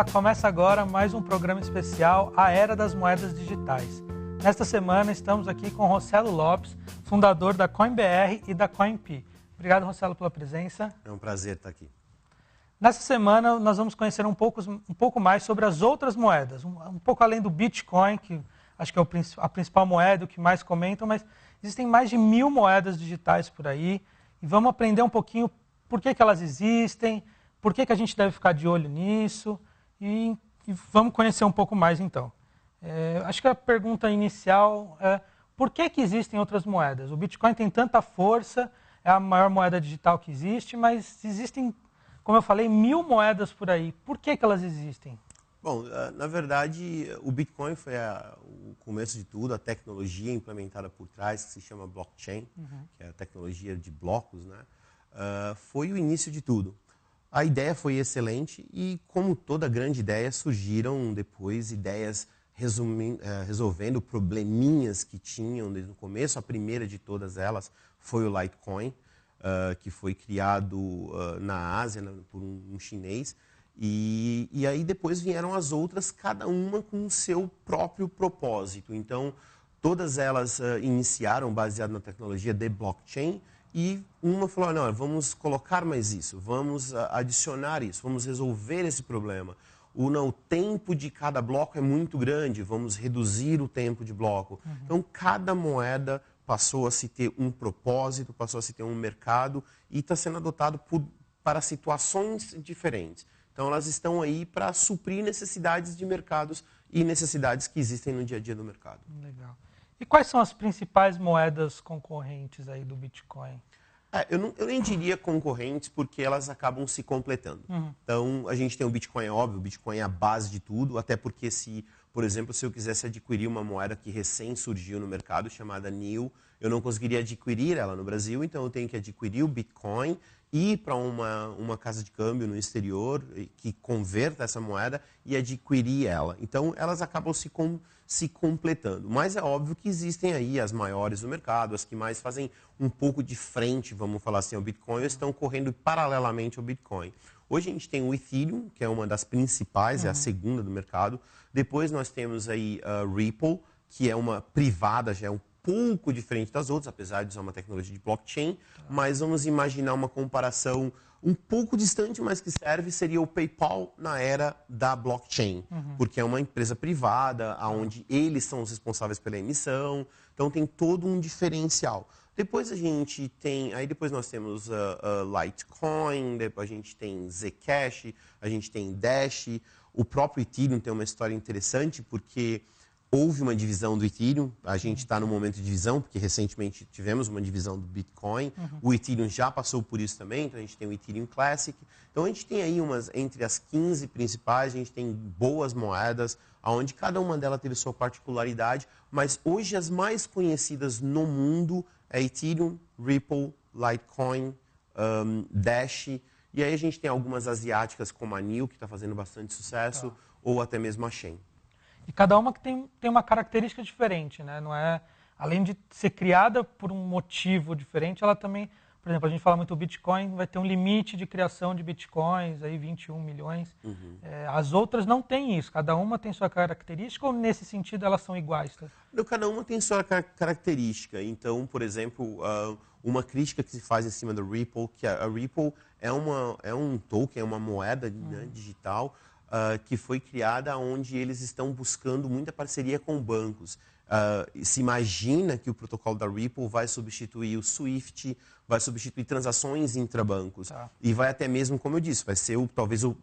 Olá, começa agora mais um programa especial, A Era das Moedas Digitais. Nesta semana estamos aqui com Rossello Lopes, fundador da CoinBR e da CoinP. Obrigado, Rossello, pela presença. É um prazer estar aqui. Nessa semana nós vamos conhecer um pouco mais sobre as outras moedas, um pouco além do Bitcoin, que acho que é a principal moeda, o que mais comentam, mas existem mais de 1000 moedas digitais por aí e vamos aprender um pouquinho por que elas existem, por que a gente deve ficar de olho nisso e vamos conhecer um pouco mais então. Acho que a pergunta inicial é por que existem outras moedas? O Bitcoin tem tanta força, é a maior moeda digital que existe, mas existem, como eu falei, 1000 moedas por aí. Por que elas existem? Bom, na verdade, o Bitcoin foi o começo de tudo, a tecnologia implementada por trás, que se chama blockchain, que é a tecnologia de blocos, né? Foi o início de tudo. A ideia foi excelente e, como toda grande ideia, surgiram depois ideias resolvendo probleminhas que tinham desde o começo. A primeira de todas elas foi o Litecoin, que foi criado na Ásia por um chinês. E aí depois vieram as outras, cada uma com o seu próprio propósito. Então, todas elas iniciaram baseado na tecnologia de blockchain e uma falou, não, vamos colocar mais isso, vamos adicionar isso, vamos resolver esse problema. O tempo de cada bloco é muito grande, vamos reduzir o tempo de bloco. Então, cada moeda passou a se ter um propósito, passou a se ter um mercado e está sendo adotado para situações diferentes. Então, elas estão aí para suprir necessidades de mercados e necessidades que existem no dia a dia do mercado. Legal. E quais são as principais moedas concorrentes aí do Bitcoin? Eu nem diria concorrentes, porque elas acabam se completando. Então, a gente tem o Bitcoin, é óbvio, o Bitcoin é a base de tudo, até porque por exemplo, se eu quisesse adquirir uma moeda que recém surgiu no mercado, chamada NIL, eu não conseguiria adquirir ela no Brasil, então eu tenho que adquirir o Bitcoin, ir para uma casa de câmbio no exterior que converta essa moeda e adquirir ela. Então, elas acabam se completando. Mas é óbvio que existem aí as maiores do mercado, as que mais fazem um pouco de frente, vamos falar assim, ao Bitcoin, ou estão correndo paralelamente ao Bitcoin. Hoje a gente tem o Ethereum, que é uma das principais, é a segunda do mercado. Depois nós temos aí a Ripple, que é uma privada, já é um pouco diferente das outras, apesar de usar uma tecnologia de blockchain, mas vamos imaginar uma comparação um pouco distante, mas que serve, seria o PayPal na era da blockchain, porque é uma empresa privada, onde eles são os responsáveis pela emissão, então tem todo um diferencial. Depois depois nós temos Litecoin, depois a gente tem Zcash, a gente tem Dash, o próprio Ethereum tem uma história interessante, porque houve uma divisão do Ethereum, a gente está no momento de divisão, porque recentemente tivemos uma divisão do Bitcoin, o Ethereum já passou por isso também, então a gente tem o Ethereum Classic. Então a gente tem aí entre as 15 principais, a gente tem boas moedas, onde cada uma delas teve sua particularidade, mas hoje as mais conhecidas no mundo é Ethereum, Ripple, Litecoin, Dash, e aí a gente tem algumas asiáticas como a NIL, que está fazendo bastante sucesso, ou até mesmo a Shen. E cada uma que tem uma característica diferente, né? Não é, além de ser criada por um motivo diferente, ela também, por exemplo, a gente fala muito do Bitcoin, vai ter um limite de criação de Bitcoins, aí 21 milhões. As outras não têm isso, cada uma tem sua característica ou nesse sentido elas são iguais? Tá? Cada uma tem sua característica. Então, por exemplo, uma crítica que se faz em cima do Ripple, que a Ripple é um token, é uma moeda digital, que foi criada onde eles estão buscando muita parceria com bancos. Se imagina que o protocolo da Ripple vai substituir o SWIFT, vai substituir transações intrabancos. E vai até mesmo, como eu disse, vai ser talvez o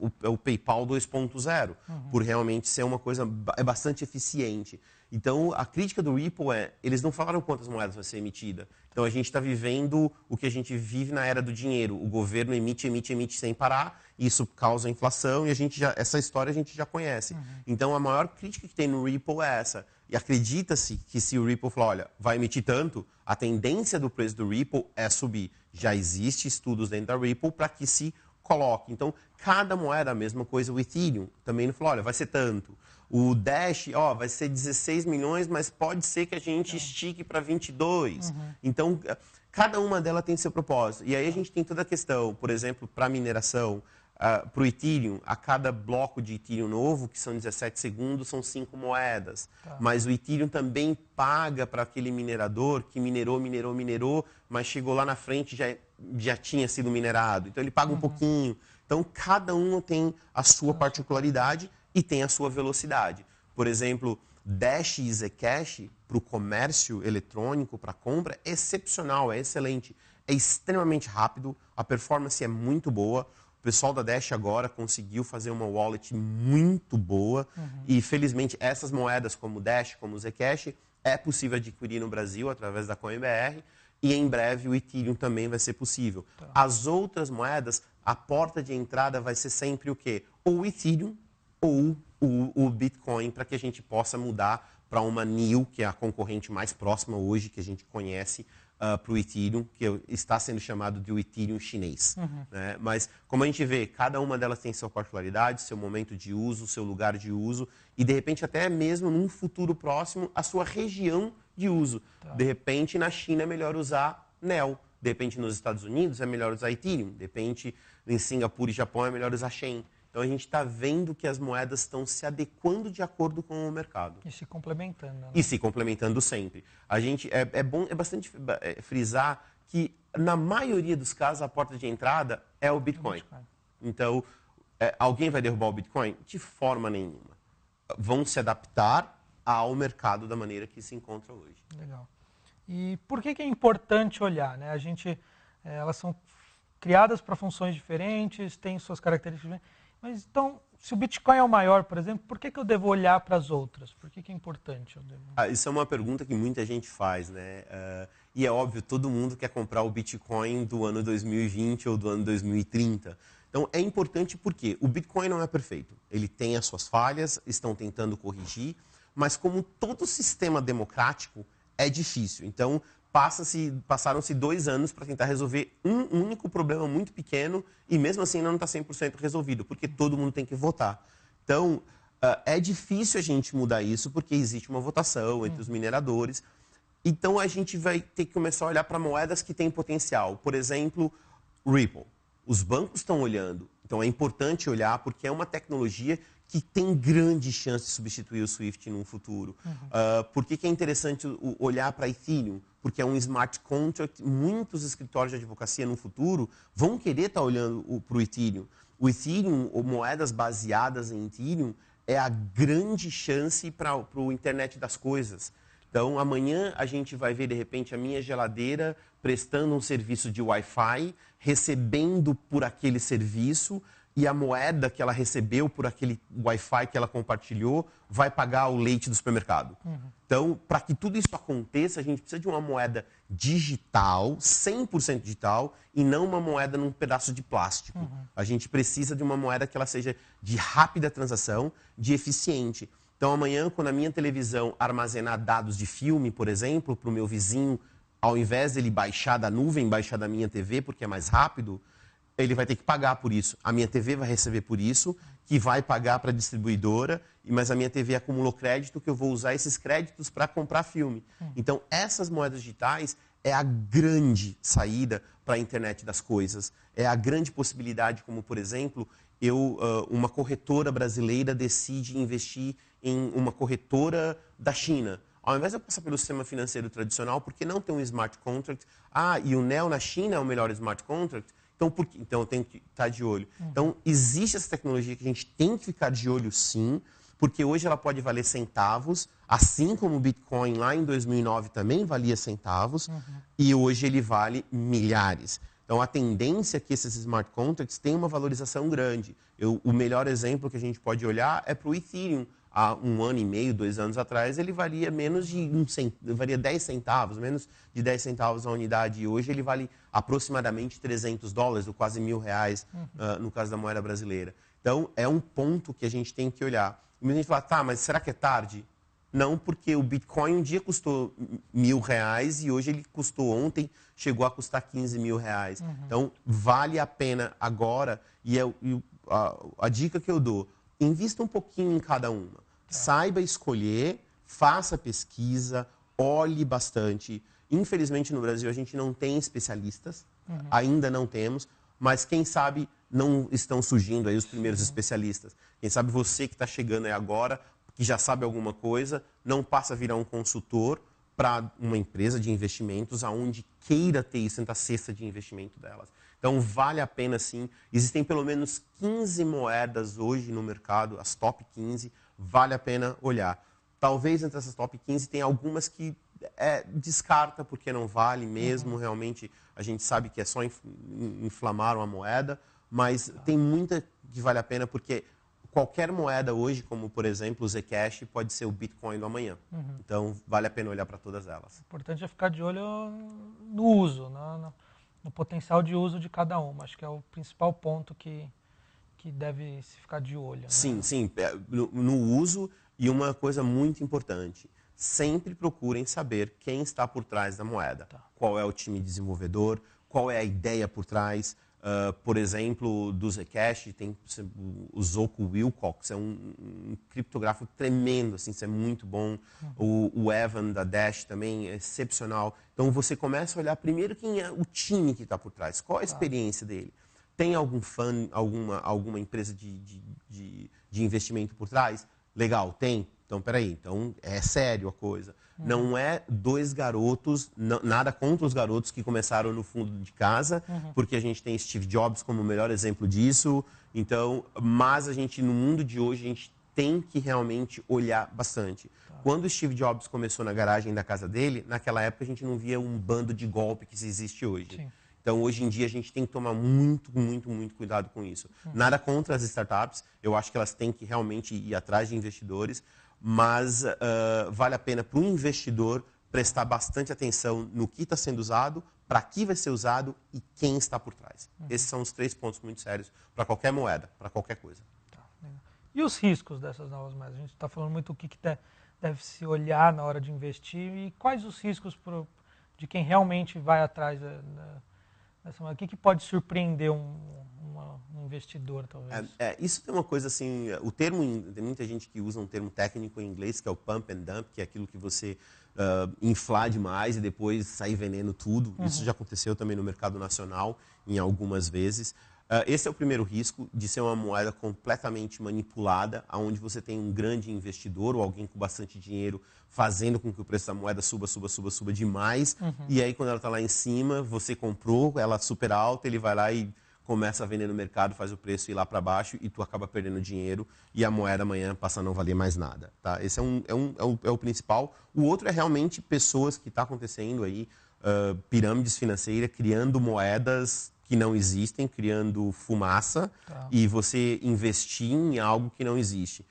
PayPal 2.0, por realmente ser uma coisa bastante eficiente. Então, a crítica do Ripple eles não falaram quantas moedas vai ser emitida. Então, a gente está vivendo o que a gente vive na era do dinheiro. O governo emite sem parar, isso causa inflação e essa história a gente já conhece. Então, a maior crítica que tem no Ripple é essa. E acredita-se que se o Ripple falar, olha, vai emitir tanto, a tendência do preço do Ripple é subir. Já existem estudos dentro da Ripple para que se coloque. Então, cada moeda, a mesma coisa, o Ethereum também não falou, olha, vai ser tanto. O Dash, vai ser 16 milhões, mas pode ser que a gente estique para 22. Então, cada uma delas tem seu propósito. E aí a gente tem toda a questão, por exemplo, para mineração, para o Ethereum, a cada bloco de Ethereum novo, que são 17 segundos, são 5 moedas. Tá. Mas o Ethereum também paga para aquele minerador que minerou, mas chegou lá na frente e já tinha sido minerado. Então ele paga um pouquinho. Então cada um tem a sua particularidade e tem a sua velocidade. Por exemplo, Dash e Zcash para o comércio eletrônico, para compra, é excepcional, é excelente. É extremamente rápido, a performance é muito boa. O pessoal da Dash agora conseguiu fazer uma wallet muito boa e, felizmente, essas moedas como Dash, como o Zcash, é possível adquirir no Brasil através da CoinBR e, em breve, o Ethereum também vai ser possível. Tá. As outras moedas, a porta de entrada vai ser sempre o quê? Ou o Ethereum ou o Bitcoin, para que a gente possa mudar para uma NIO, que é a concorrente mais próxima hoje que a gente conhece, para o Ethereum, que está sendo chamado de o Ethereum chinês. Né? Mas, como a gente vê, cada uma delas tem sua particularidade, seu momento de uso, seu lugar de uso e, de repente, até mesmo num futuro próximo, a sua região de uso. Tá. De repente, na China é melhor usar NEO. De repente, nos Estados Unidos é melhor usar Ethereum. De repente, em Singapura e Japão é melhor usar Shen. Então, a gente está vendo que as moedas estão se adequando de acordo com o mercado. E se complementando. Né? E se complementando sempre. A gente, é bastante frisar que, na maioria dos casos, a porta de entrada é o Bitcoin. Então, alguém vai derrubar o Bitcoin? De forma nenhuma. Vão se adaptar ao mercado da maneira que se encontra hoje. Legal. E por que é importante olhar? Né? Elas são criadas para funções diferentes, têm suas características diferentes. Mas então, se o Bitcoin é o maior, por exemplo, por que eu devo olhar para as outras? Por que é importante? Isso é uma pergunta que muita gente faz, né? E é óbvio, todo mundo quer comprar o Bitcoin do ano 2020 ou do ano 2030. Então, é importante porque o Bitcoin não é perfeito. Ele tem as suas falhas, estão tentando corrigir, mas como todo sistema democrático, é difícil. Então, passaram-se 2 anos para tentar resolver um único problema muito pequeno e mesmo assim não está 100% resolvido, porque todo mundo tem que votar. Então, é difícil a gente mudar isso porque existe uma votação entre os mineradores. Então, a gente vai ter que começar a olhar para moedas que têm potencial. Por exemplo, Ripple. Os bancos estão olhando. Então, é importante olhar porque é uma tecnologia que tem grande chance de substituir o SWIFT no futuro. Por que é interessante olhar para Ethereum? Porque é um smart contract, muitos escritórios de advocacia no futuro vão querer estar olhando para o Ethereum. O Ethereum, ou moedas baseadas em Ethereum, é a grande chance para o Internet das Coisas. Então, amanhã a gente vai ver, de repente, a minha geladeira prestando um serviço de Wi-Fi, recebendo por aquele serviço, e a moeda que ela recebeu por aquele Wi-Fi que ela compartilhou vai pagar o leite do supermercado. Então, para que tudo isso aconteça, a gente precisa de uma moeda digital, 100% digital, e não uma moeda num pedaço de plástico. A gente precisa de uma moeda que ela seja de rápida transação, de eficiente. Então, amanhã, quando a minha televisão armazenar dados de filme, por exemplo, para o meu vizinho, ao invés dele baixar da nuvem, baixar da minha TV, porque é mais rápido, ele vai ter que pagar por isso. A minha TV vai receber por isso, que vai pagar para a distribuidora, mas a minha TV acumulou crédito, que eu vou usar esses créditos para comprar filme. Então, essas moedas digitais é a grande saída para a internet das coisas. É a grande possibilidade, como, por exemplo, uma corretora brasileira decide investir em uma corretora da China. Ao invés de eu passar pelo sistema financeiro tradicional, por que não ter um smart contract? E o NEO na China é o melhor smart contract? Então eu tenho que estar de olho. Então, existe essa tecnologia que a gente tem que ficar de olho, sim, porque hoje ela pode valer centavos, assim como o Bitcoin lá em 2009 também valia centavos, e hoje ele vale milhares. Então, a tendência é que esses smart contracts tenham uma valorização grande. O melhor exemplo que a gente pode olhar é para o Ethereum. Há 1 ano e meio, 2 anos atrás, ele valia valia 10 centavos, menos de 10 centavos a unidade. E hoje ele vale aproximadamente $300, ou quase R$1.000, no caso da moeda brasileira. Então, é um ponto que a gente tem que olhar. E muita gente fala, tá, mas será que é tarde? Não, porque o Bitcoin um dia custou R$1.000 e hoje ele custou ontem, chegou a custar R$15.000. Então, vale a pena agora. E a dica que eu dou, invista um pouquinho em cada uma. Saiba escolher, faça pesquisa, olhe bastante. Infelizmente, no Brasil, a gente não tem especialistas, ainda não temos, mas quem sabe não estão surgindo aí os primeiros especialistas? Quem sabe você que está chegando aí agora, que já sabe alguma coisa, não passa a virar um consultor para uma empresa de investimentos aonde queira ter isso dentro da cesta de investimento delas. Então, vale a pena sim. Existem pelo menos 15 moedas hoje no mercado, as top 15, vale a pena olhar. Talvez entre essas top 15 tenha algumas que descarta porque não vale mesmo, realmente a gente sabe que é só inflamar uma moeda, mas tem muita que vale a pena porque qualquer moeda hoje, como por exemplo o Zcash, pode ser o Bitcoin do amanhã. Então vale a pena olhar para todas elas. O importante é ficar de olho no uso, no potencial de uso de cada uma. Acho que é o principal ponto que deve se ficar de olho. Né? Sim, sim, no uso. E uma coisa muito importante, sempre procurem saber quem está por trás da moeda. Qual é o time desenvolvedor, qual é a ideia por trás. Por exemplo, do Zcash, tem o Zoco Wilcox, é um criptográfico tremendo, assim, isso é muito bom. O Evan da Dash também é excepcional. Então você começa a olhar primeiro quem é o time que está por trás, qual a experiência dele. Tem algum fã, alguma empresa de investimento por trás? Legal, tem? Então, peraí, então é sério a coisa. Não é dois garotos, nada contra os garotos que começaram no fundo de casa, porque a gente tem Steve Jobs como o melhor exemplo disso. Então, mas a gente, no mundo de hoje, a gente tem que realmente olhar bastante. Quando o Steve Jobs começou na garagem da casa dele, naquela época a gente não via um bando de golpe que existe hoje. Sim. Então, hoje em dia, a gente tem que tomar muito cuidado com isso. Nada contra as startups, eu acho que elas têm que realmente ir atrás de investidores, mas vale a pena para o investidor prestar bastante atenção no que está sendo usado, para que vai ser usado e quem está por trás. Esses são os 3 pontos muito sérios para qualquer moeda, para qualquer coisa. E os riscos dessas novas moedas? A gente está falando muito o que deve se olhar na hora de investir e quais os riscos de quem realmente vai atrás dessa moeda. O que pode surpreender um investidor, talvez? Isso tem uma coisa assim, tem muita gente que usa um termo técnico em inglês, que é o pump and dump, que é aquilo que você inflar demais e depois sair vendendo tudo. Isso já aconteceu também no mercado nacional, em algumas vezes. Esse é o primeiro risco de ser uma moeda completamente manipulada, onde você tem um grande investidor ou alguém com bastante dinheiro fazendo com que o preço da moeda suba demais. E aí, quando ela está lá em cima, você comprou, ela super alta, ele vai lá e começa a vender no mercado, faz o preço ir lá para baixo e tu acaba perdendo dinheiro e a moeda amanhã passa a não valer mais nada. Tá? Esse é o principal. O outro é realmente pessoas que está acontecendo aí, pirâmides financeiras, criando moedas que não existem, criando fumaça e você investir em algo que não existe.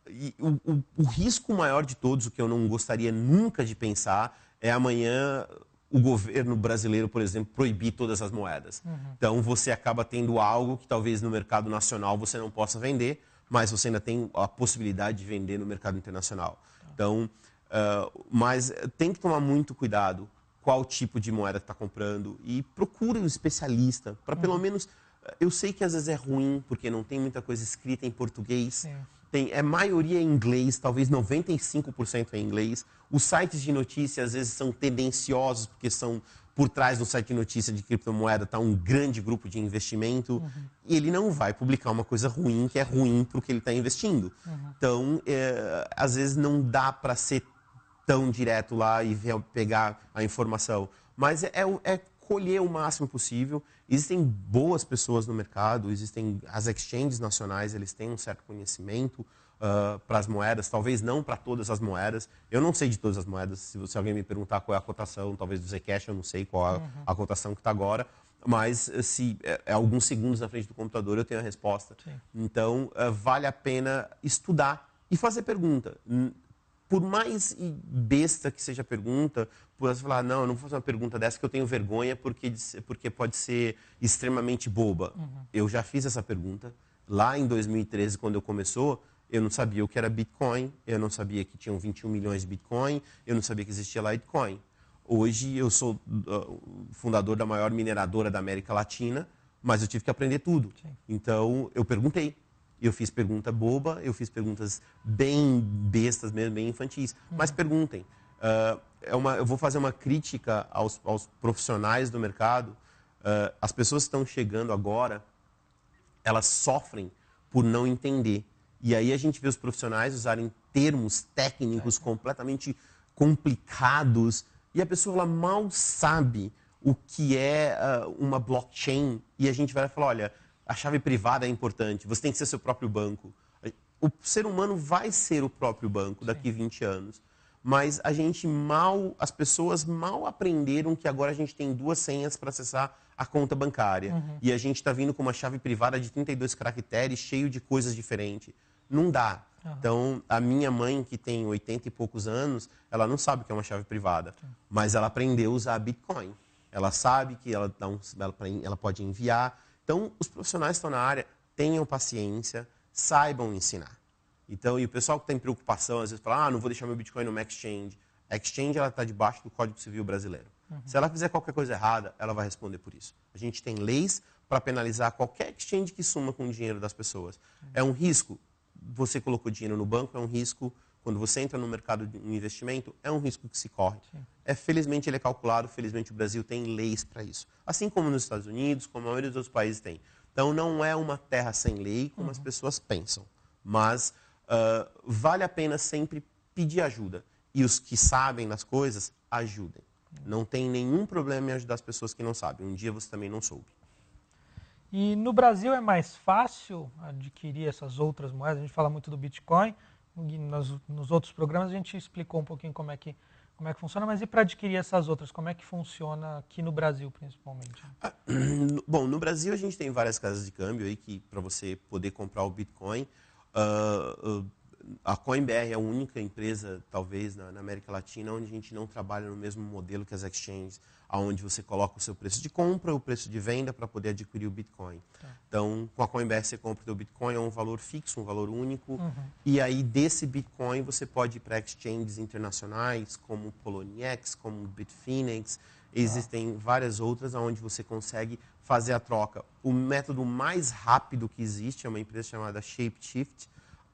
E o risco maior de todos, o que eu não gostaria nunca de pensar, é amanhã o governo brasileiro, por exemplo, proibir todas as moedas. Então você acaba tendo algo que talvez no mercado nacional você não possa vender, mas você ainda tem a possibilidade de vender no mercado internacional. Então, mas tem que tomar muito cuidado qual tipo de moeda que está comprando e procure um especialista para pelo menos... Eu sei que às vezes é ruim, porque não tem muita coisa escrita em português. Tem maioria em inglês, talvez 95% em inglês. Os sites de notícia às vezes são tendenciosos, porque são por trás do site de notícia de criptomoeda está um grande grupo de investimento. E ele não vai publicar uma coisa ruim, que é ruim para o que ele está investindo. Então, às vezes não dá para ser tão direto lá e pegar a informação. Mas é colher o máximo possível. Existem boas pessoas no mercado, existem as exchanges nacionais, eles têm um certo conhecimento para as moedas, talvez não para todas as moedas. Eu não sei de todas as moedas, se alguém me perguntar qual é a cotação, talvez do Zcash, eu não sei qual é a cotação que está agora, mas se alguns segundos na frente do computador eu tenho a resposta. Então, vale a pena estudar e fazer pergunta. Por mais besta que seja a pergunta, você falar, não, eu não vou fazer uma pergunta dessa que eu tenho vergonha porque pode ser extremamente boba. Eu já fiz essa pergunta. Lá em 2013, quando eu começou, eu não sabia o que era Bitcoin, eu não sabia que tinham 21 milhões de Bitcoin, eu não sabia que existia Litecoin. Hoje eu sou fundador da maior mineradora da América Latina, mas eu tive que aprender tudo. Então, eu perguntei. Eu fiz pergunta boba, eu fiz perguntas bem bestas mesmo, bem infantis. Mas perguntem. Eu vou fazer uma crítica aos profissionais do mercado. as pessoas que estão chegando agora, elas sofrem por não entender. E aí a gente vê os profissionais usarem termos técnicos completamente complicados e a pessoa ela mal sabe o que é uma blockchain e a gente vai falar, olha, a chave privada é importante, você tem que ser seu próprio banco. O ser humano vai ser o próprio banco daqui a 20 anos. Mas as pessoas mal aprenderam que agora a gente tem 2 senhas para acessar a conta bancária. E a gente está vindo com uma chave privada de 32 caracteres, cheio de coisas diferentes. Não dá. Então, a minha mãe, que tem 80 e poucos anos, ela não sabe o que é uma chave privada. Mas ela aprendeu a usar Bitcoin. Ela sabe que ela pode enviar. Então, os profissionais que estão na área, tenham paciência, saibam ensinar. Então, e o pessoal que tem preocupação, às vezes fala, não vou deixar meu Bitcoin numa exchange. A exchange, ela está debaixo do Código Civil brasileiro. Se ela fizer qualquer coisa errada, ela vai responder por isso. A gente tem leis para penalizar qualquer exchange que suma com o dinheiro das pessoas. É um risco. Você colocou dinheiro no banco, é um risco. Quando você entra no mercado de investimento, é um risco que se corre. Felizmente ele é calculado, felizmente o Brasil tem leis para isso. Assim como nos Estados Unidos, como a maioria dos outros países tem. Então, não é uma terra sem lei, como as pessoas pensam. Mas vale a pena sempre pedir ajuda. E os que sabem das coisas, ajudem. Não tem nenhum problema em ajudar as pessoas que não sabem. Um dia você também não soube. E no Brasil é mais fácil adquirir essas outras moedas? A gente fala muito do Bitcoin. E nos outros programas a gente explicou um pouquinho como é que funciona. Mas e para adquirir essas outras? Como é que funciona aqui no Brasil, principalmente? Bom, no Brasil a gente tem várias casas de câmbio aí que para você poder comprar o Bitcoin. A CoinBR é a única empresa, talvez, na América Latina, onde a gente não trabalha no mesmo modelo que as exchanges, onde você coloca o seu preço de compra, o preço de venda para poder adquirir o Bitcoin. Então, com a CoinBR você compra o Bitcoin a um valor fixo, um valor único, e aí desse Bitcoin você pode ir para exchanges internacionais, como o Poloniex, como o Bitfinex, existem várias outras onde você consegue fazer a troca. O método mais rápido que existe é uma empresa chamada Shapeshift,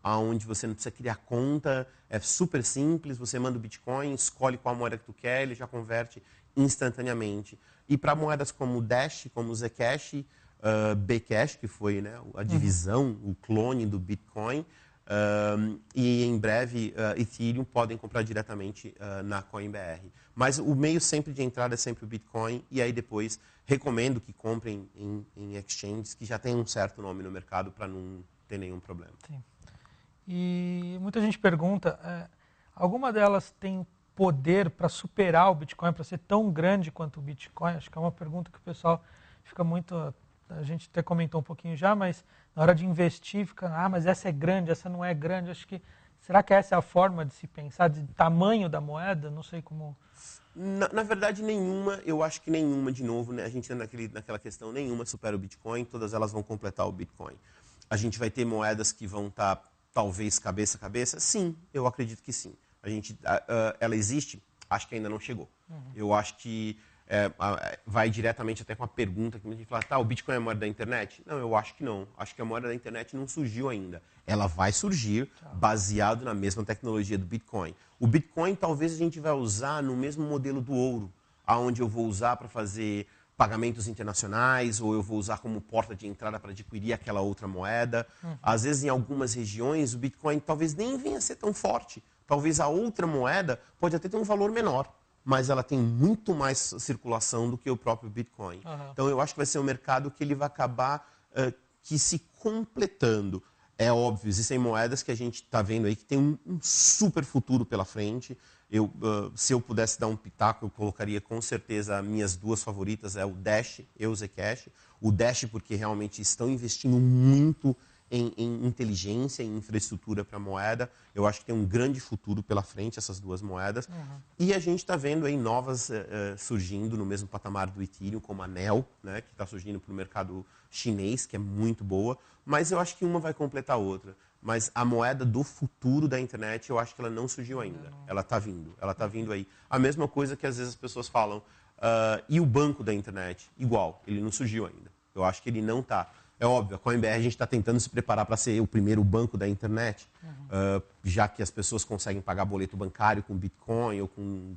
onde você não precisa criar conta, é super simples, você manda o Bitcoin, escolhe qual moeda que tu quer, ele já converte instantaneamente. E para moedas como o Dash, como o Zcash, Bcash, que foi a divisão, o clone do Bitcoin, e em breve Ethereum podem comprar diretamente na CoinBR. Mas o meio sempre de entrada é sempre o Bitcoin, e aí depois recomendo que comprem em exchanges que já tem um certo nome no mercado para não ter nenhum problema. Sim. E muita gente pergunta, alguma delas tem poder para superar o Bitcoin, para ser tão grande quanto o Bitcoin? Acho que é uma pergunta que o pessoal fica muito... A gente até comentou um pouquinho já, mas na hora de investir fica, mas essa é grande, essa não é grande. Acho que, será que essa é a forma de se pensar, de tamanho da moeda? Não sei como... Na verdade, nenhuma, eu acho que nenhuma, de novo, né? A gente entra naquela questão, nenhuma supera o Bitcoin, todas elas vão completar o Bitcoin. A gente vai ter moedas que vão estar... Talvez cabeça a cabeça? Sim, eu acredito que sim. Ela existe? Acho que ainda não chegou. Eu acho que vai diretamente até com a pergunta que a gente fala, o Bitcoin é a moeda da internet? Não, eu acho que não. Acho que a moeda da internet não surgiu ainda. Ela vai surgir baseado na mesma tecnologia do Bitcoin. O Bitcoin talvez a gente vai usar no mesmo modelo do ouro, onde eu vou usar para fazer pagamentos internacionais, ou eu vou usar como porta de entrada para adquirir aquela outra moeda. Às vezes, em algumas regiões, o Bitcoin talvez nem venha a ser tão forte. Talvez a outra moeda pode até ter um valor menor, mas ela tem muito mais circulação do que o próprio Bitcoin. Então, eu acho que vai ser um mercado que ele vai acabar que se completando. É óbvio, existem moedas que a gente está vendo aí que tem um super futuro pela frente. Se eu pudesse dar um pitaco, eu colocaria com certeza as minhas 2 favoritas, é o Dash e o Zcash. O Dash porque realmente estão investindo muito em inteligência, em infraestrutura para a moeda. Eu acho que tem um grande futuro pela frente, essas 2 moedas. E a gente está vendo aí novas surgindo no mesmo patamar do Ethereum, como a Neo, né, que está surgindo para o mercado chinês, que é muito boa. Mas eu acho que uma vai completar a outra. Mas a moeda do futuro da internet, eu acho que ela não surgiu ainda. Ela está vindo aí. A mesma coisa que às vezes as pessoas falam, e o banco da internet? Igual, ele não surgiu ainda. Eu acho que ele não está. É óbvio, a CoinBR a gente está tentando se preparar para ser o primeiro banco da internet, já que as pessoas conseguem pagar boleto bancário com Bitcoin, ou com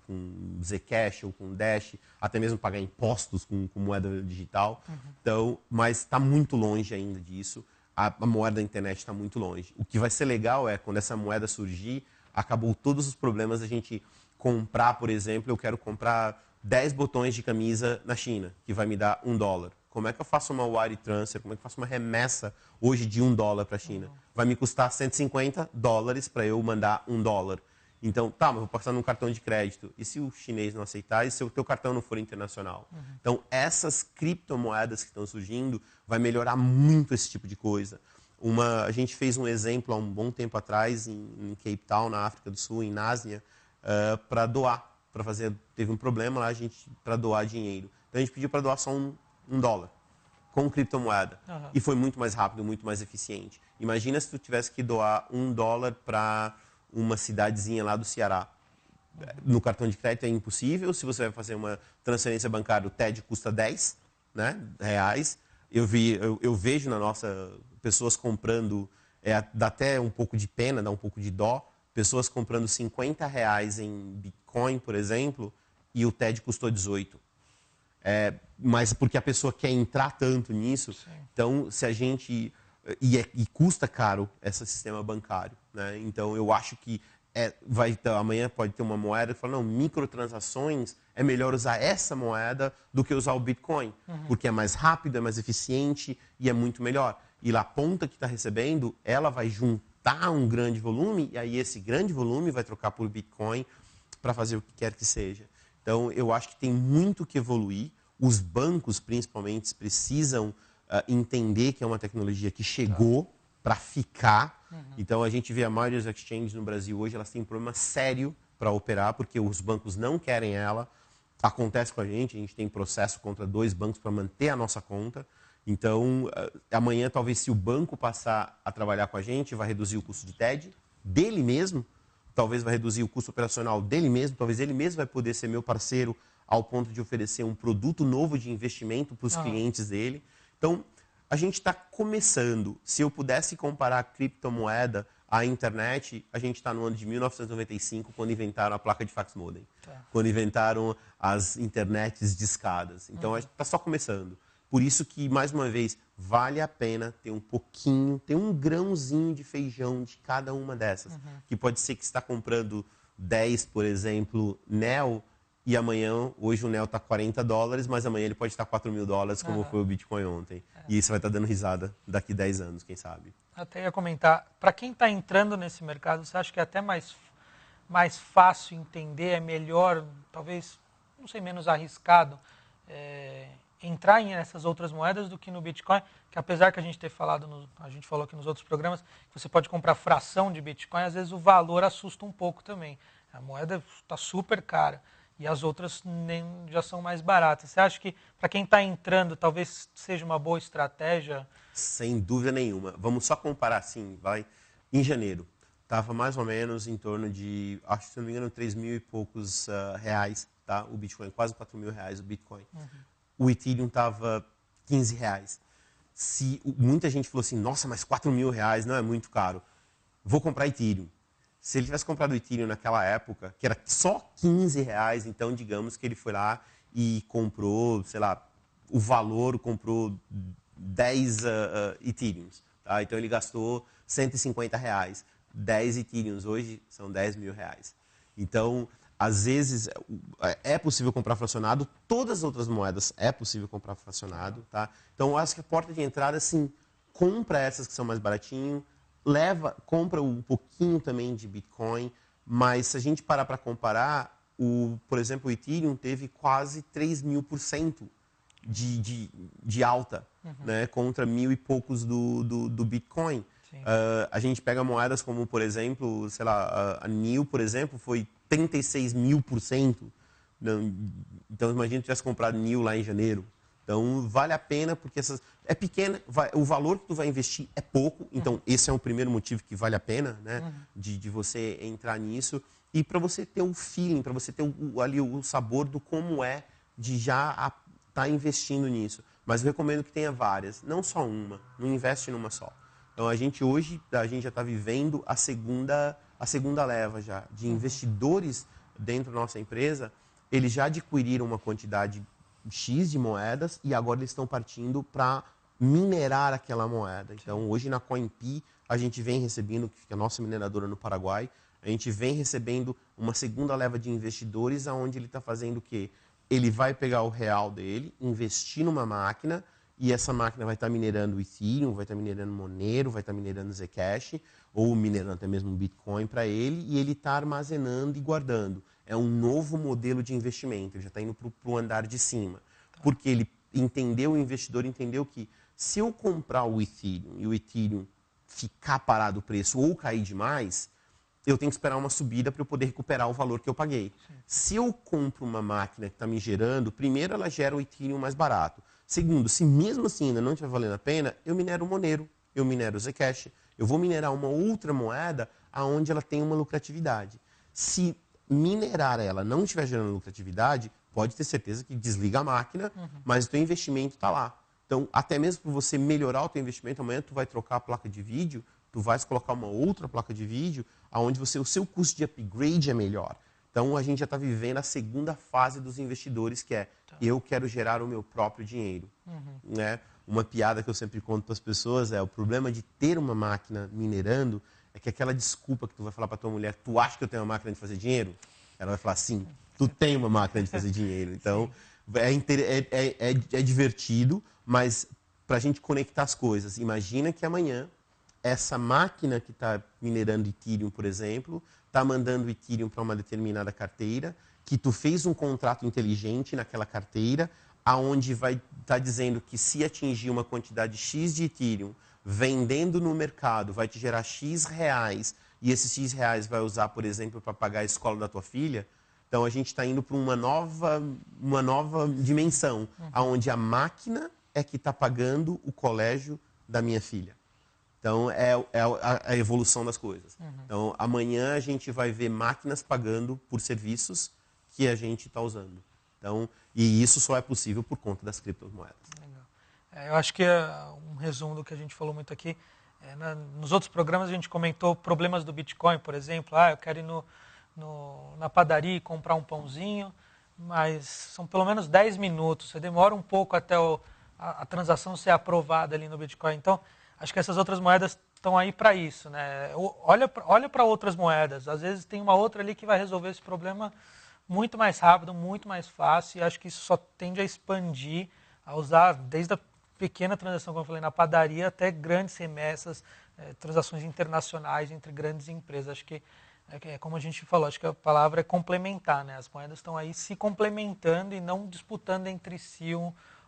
Zcash, ou com Dash, até mesmo pagar impostos com moeda digital. Então, mas está muito longe ainda disso. A moeda da internet está muito longe. O que vai ser legal é, quando essa moeda surgir, acabou todos os problemas da gente comprar, por exemplo, eu quero comprar 10 botões de camisa na China, que vai me dar $1. Como é que eu faço uma wire transfer? Como é que eu faço uma remessa hoje de $1 para a China? Vai me custar $150 para eu mandar $1. Então, tá, mas eu vou passar num cartão de crédito. E se o chinês não aceitar? E se o teu cartão não for internacional? Então, essas criptomoedas que estão surgindo vai melhorar muito esse tipo de coisa. A gente fez um exemplo há um bom tempo atrás em Cape Town, na África do Sul, em Násnia, para doar. Teve um problema lá para doar dinheiro. Então, a gente pediu para doar só $1 com criptomoeda. E foi muito mais rápido, muito mais eficiente. Imagina se tu tivesse que doar $1 para uma cidadezinha lá do Ceará. No cartão de crédito é impossível. Se você vai fazer uma transferência bancária, o TED custa 10, né, reais. Eu vejo na nossa pessoas comprando, dá até um pouco de pena, dá um pouco de dó, pessoas comprando R$50 em Bitcoin, por exemplo, e o TED custou 18. Mas porque a pessoa quer entrar tanto nisso, sim. Então se a gente... E custa caro esse sistema bancário, né? Então eu acho que amanhã pode ter uma moeda que fala, não, microtransações, é melhor usar essa moeda do que usar o Bitcoin, porque é mais rápido, é mais eficiente e é muito melhor. E lá a ponta que está recebendo, ela vai juntar um grande volume, e aí esse grande volume vai trocar por Bitcoin para fazer o que quer que seja. Então, eu acho que tem muito que evoluir. Os bancos, principalmente, precisam entender que é uma tecnologia que chegou para ficar. Então, a gente vê a maioria das exchanges no Brasil hoje, elas têm um problema sério para operar, porque os bancos não querem ela. Acontece com a gente tem processo contra 2 bancos para manter a nossa conta. Então, amanhã, talvez, se o banco passar a trabalhar com a gente, vai reduzir o custo de TED dele mesmo, talvez vai reduzir o custo operacional dele mesmo, talvez ele mesmo vai poder ser meu parceiro ao ponto de oferecer um produto novo de investimento para os clientes dele. Então, a gente está começando. Se eu pudesse comparar a criptomoeda à internet, a gente está no ano de 1995, quando inventaram a placa de fax modem, quando inventaram as internets discadas. Então, a gente está só começando. Por isso que, mais uma vez, vale a pena ter um grãozinho de feijão de cada uma dessas. Que pode ser que você está comprando 10, por exemplo, NEO, e amanhã, hoje o NEO está $40, mas amanhã ele pode estar $4.000, como foi o Bitcoin ontem. E isso vai estar dando risada daqui 10 anos, quem sabe. Até ia comentar, para quem está entrando nesse mercado, você acha que é até mais fácil entender, é melhor, talvez, não sei, menos arriscado, entrar nessas outras moedas do que no Bitcoin, que apesar que a gente falou aqui nos outros programas, que você pode comprar fração de Bitcoin, às vezes o valor assusta um pouco também. A moeda está super cara e as outras já são mais baratas. Você acha que para quem está entrando, talvez seja uma boa estratégia? Sem dúvida nenhuma. Vamos só comparar assim, em janeiro, estava mais ou menos em torno de, acho que se não me engano, 3 mil e poucos reais, tá? O Bitcoin, quase 4 mil reais o Bitcoin. O Ethereum estava R$15. Muita gente falou assim, nossa, mas 4 mil reais não é muito caro. Vou comprar Ethereum. Se ele tivesse comprado o Ethereum naquela época, que era só R$15, então digamos que ele foi lá e comprou, sei lá, o valor, comprou 10 Ethereums. Tá? Então ele gastou R$150. 10 Ethereums hoje são 10 mil reais. Então, às vezes, é possível comprar fracionado, todas as outras moedas é possível comprar fracionado. Tá? Então, eu acho que a porta de entrada, sim, compra essas que são mais baratinho, compra um pouquinho também de Bitcoin, mas se a gente parar para comparar, por exemplo, o Ethereum teve quase 3.000% de alta, né, contra 1.000 e poucos do Bitcoin. A gente pega moedas como, por exemplo, sei lá, a NIO, por exemplo, foi 36.000%. Então, imagina se tivesse comprado NIO lá em janeiro. Então, vale a pena, porque é pequena, o valor que tu vai investir é pouco. Então, esse é o primeiro motivo que vale a pena, né, de você entrar nisso. E para você ter um feeling, para você ter ali o sabor do como é de já estar investindo nisso. Mas eu recomendo que tenha várias, não só uma, não investe numa só. Então a gente já está vivendo a segunda leva já de investidores dentro da nossa empresa. Eles já adquiriram uma quantidade X de moedas e agora eles estão partindo para minerar aquela moeda. Então hoje na CoinP a gente vem recebendo, que é a nossa mineradora no Paraguai, a gente vem recebendo uma segunda leva de investidores aonde ele está fazendo o quê? Ele vai pegar o real dele, investir numa máquina, e essa máquina vai estar minerando Ethereum, vai estar minerando Monero, vai estar minerando Zcash, ou minerando até mesmo Bitcoin para ele, e ele está armazenando e guardando. É um novo modelo de investimento, ele já está indo para o andar de cima. Porque ele entendeu, o investidor entendeu que se eu comprar o Ethereum e o Ethereum ficar parado o preço ou cair demais, eu tenho que esperar uma subida para eu poder recuperar o valor que eu paguei. Sim. Se eu compro uma máquina que está me gerando, primeiro ela gera o Ethereum mais barato. Segundo, se mesmo assim ainda não estiver valendo a pena, eu minero o Monero, eu minero o Zcash, eu vou minerar uma outra moeda aonde ela tem uma lucratividade. Se minerar ela não estiver gerando lucratividade, pode ter certeza que desliga a máquina, mas o teu investimento está lá. Então, até mesmo para você melhorar o teu investimento, amanhã tu vai trocar a placa de vídeo, tu vais colocar uma outra placa de vídeo, onde o seu custo de upgrade é melhor. Então, a gente já está vivendo a segunda fase dos investidores, que é, eu quero gerar o meu próprio dinheiro. Né? Uma piada que eu sempre conto para as pessoas é, o problema de ter uma máquina minerando é que aquela desculpa que tu vai falar para tua mulher, tu acha que eu tenho uma máquina de fazer dinheiro? Ela vai falar, sim, tu tem uma máquina de fazer dinheiro. Então, é divertido, mas para a gente conectar as coisas, imagina que amanhã essa máquina que está minerando Ethereum, por exemplo, está mandando Ethereum para uma determinada carteira, que tu fez um contrato inteligente naquela carteira, aonde vai estar dizendo que se atingir uma quantidade X de Ethereum, vendendo no mercado, vai te gerar X reais, e esses X reais vai usar, por exemplo, para pagar a escola da tua filha. Então a gente está indo para uma nova dimensão, onde a máquina é que está pagando o colégio da minha filha. Então, é a evolução das coisas. Então, amanhã a gente vai ver máquinas pagando por serviços que a gente está usando. Então, e isso só é possível por conta das criptomoedas. Legal. Eu acho que um resumo do que a gente falou muito aqui, nos outros programas a gente comentou problemas do Bitcoin, por exemplo. Eu quero ir na padaria e comprar um pãozinho, mas são pelo menos 10 minutos. Você demora um pouco até a transação ser aprovada ali no Bitcoin. Então, acho que essas outras moedas estão aí para isso, né? Olha para outras moedas. Às vezes tem uma outra ali que vai resolver esse problema muito mais rápido, muito mais fácil. E acho que isso só tende a expandir, a usar desde a pequena transação, como eu falei, na padaria, até grandes remessas, transações internacionais entre grandes empresas. Acho que, como a gente falou, acho que a palavra é complementar, né? As moedas estão aí se complementando e não disputando entre si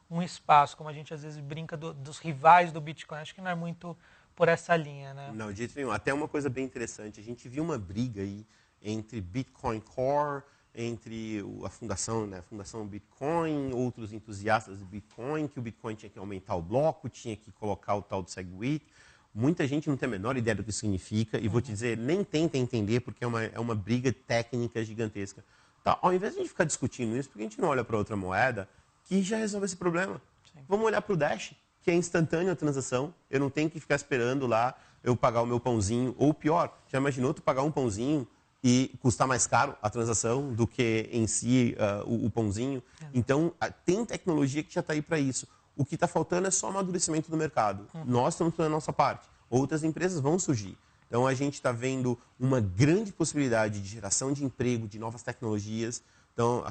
um espaço, como a gente às vezes brinca dos rivais do Bitcoin. Acho que não é muito por essa linha, né? Não, de jeito nenhum. Até uma coisa bem interessante, a gente viu uma briga aí entre Bitcoin Core, entre a fundação Bitcoin, outros entusiastas de Bitcoin, que o Bitcoin tinha que aumentar o bloco, tinha que colocar o tal do SegWit. Muita gente não tem a menor ideia do que isso significa, e vou te dizer, nem tenta entender, porque é uma briga técnica gigantesca. Tá, ao invés de a gente ficar discutindo isso, por que a gente não olha para outra moeda que já resolve esse problema? Sim. Vamos olhar para o Dash, que é instantânea a transação, eu não tenho que ficar esperando lá eu pagar o meu pãozinho, ou pior, já imaginou tu pagar um pãozinho e custar mais caro a transação do que em si o pãozinho? Então, tem tecnologia que já está aí para isso. O que está faltando é só amadurecimento do mercado. Nós estamos fazendo a nossa parte. Outras empresas vão surgir. Então, a gente está vendo uma grande possibilidade de geração de emprego, de novas tecnologias. Então,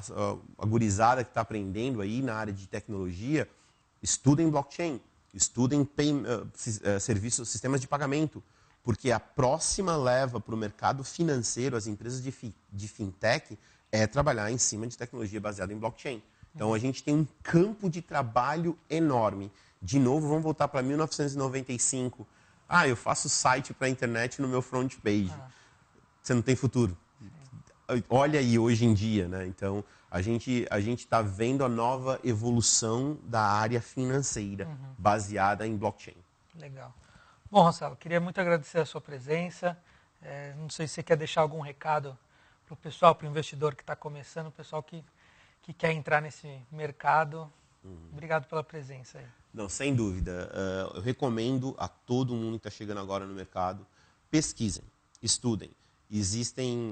a gurizada que está aprendendo aí na área de tecnologia, estudem blockchain, estudem serviços, sistemas de pagamento, porque a próxima leva para o mercado financeiro, as empresas de fintech, é trabalhar em cima de tecnologia baseada em blockchain. Então, a gente tem um campo de trabalho enorme. De novo, vamos voltar para 1995. Eu faço site para a internet no meu front page. Você não tem futuro. Olha aí hoje em dia, né? Então, a gente está vendo a nova evolução da área financeira baseada em blockchain. Legal. Bom, Marcelo, queria muito agradecer a sua presença. Não sei se você quer deixar algum recado para o pessoal, para o investidor que está começando, o pessoal que quer entrar nesse mercado. Obrigado pela presença aí. Não, sem dúvida. Eu recomendo a todo mundo que está chegando agora no mercado, pesquisem, estudem.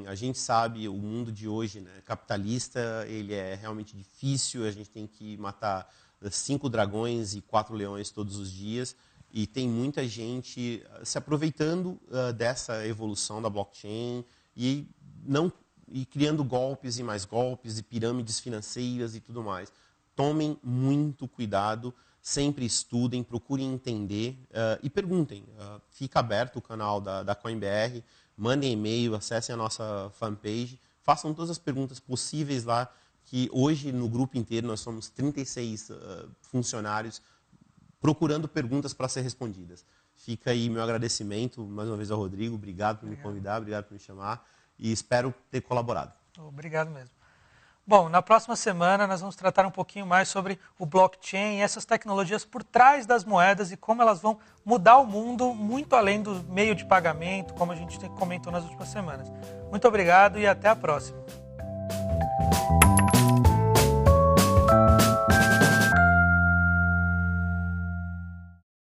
A gente sabe, o mundo de hoje, né, capitalista, ele é realmente difícil, a gente tem que matar 5 dragões e 4 leões todos os dias, e tem muita gente se aproveitando dessa evolução da blockchain e criando golpes e mais golpes, e pirâmides financeiras e tudo mais. Tomem muito cuidado, sempre estudem, procurem entender e perguntem. Fica aberto o canal da CoinBR, mandem e-mail, acessem a nossa fanpage, façam todas as perguntas possíveis lá, que hoje no grupo inteiro nós somos 36 funcionários procurando perguntas para ser respondidas. Fica aí meu agradecimento mais uma vez ao Rodrigo, obrigado por me convidar, obrigado por me chamar e espero ter colaborado. Obrigado mesmo. Bom, na próxima semana nós vamos tratar um pouquinho mais sobre o blockchain e essas tecnologias por trás das moedas e como elas vão mudar o mundo muito além do meio de pagamento, como a gente comentou nas últimas semanas. Muito obrigado e até a próxima.